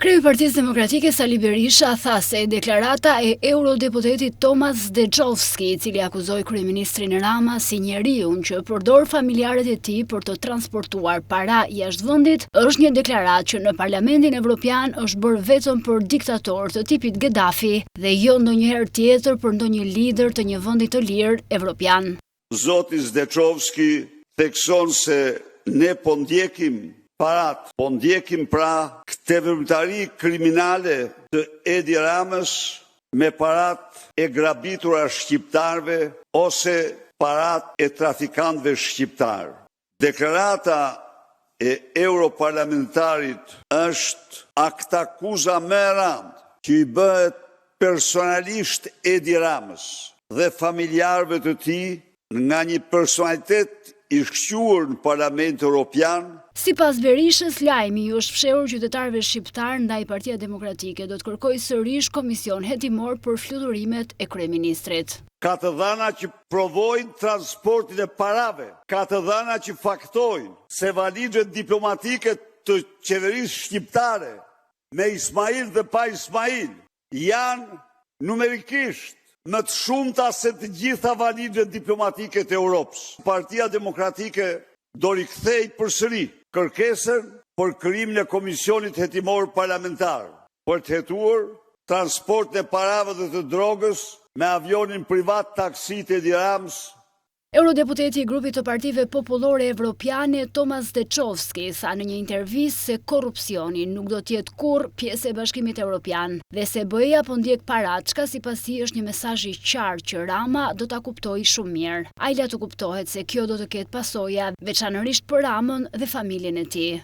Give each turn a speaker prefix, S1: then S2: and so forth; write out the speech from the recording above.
S1: Kreu i Partisë Demokratike Sali Berisha tha se deklarata e eurodeputetit Tomas Dexhovski, i cili akuzoi kryeministrin Rama si njeriu që përdor familjarët e tij për të transportuar para jashtë vendit, është një deklaratë që në Parlamentin Evropian është bërë vetëm për diktatorë të tipit Gaddafi dhe jo ndonjëherë tjetër për ndonjë lider të një vendi të lirë evropian.
S2: Zoti Dexhovski thekson se ne po ndjekim parat, po ndjekim pra këtë veprimtari kriminale të Edi Ramës me parat e grabitura shqiptarve ose parat e trafikantëve shqiptar. Deklarata e europarlamentarit është aktakuza më e rëndë që i bëhet personalisht Edi Ramës dhe familjarëve të tij nga një personalitet i shquar në Parlamentin Evropian.
S1: Sipas Berishës, lajmi ju është fshehur qytetarëve shqiptar ndaj Partia Demokratike do të kërkojë sërish komision hetimor për fluturimet e kryeministrit.
S2: Ka të dhëna që provojnë transportin e parave, ka të dhëna që faktojnë se valixhet diplomatike të qeverisë shqiptare me Ismail dhe pa Ismail janë numerikisht më të shumta se të gjitha valixhet diplomatike të Europës. Partia Demokratike do rikthej përsëri kërkesën për krijimin e komisionit hetimor parlamentar për të hetuar transportin e parave dhe të drogës me avionin privat taksit e Edi Ramës.
S1: Eurodeputeti i grupit të Partive Popullore Evropiane Tomas Dexhovski tha në një intervistë se korrupsioni nuk do të jetë kurrë pjesë e Bashkimit Evropian dhe se BE-ja po ndjek parat, çka sipas tij është një mesazh i qartë që Rama do ta kuptojë shumë mirë. Ai la të kuptohet se kjo do të ketë pasoja veçanërisht për Ramën dhe familjen e tij.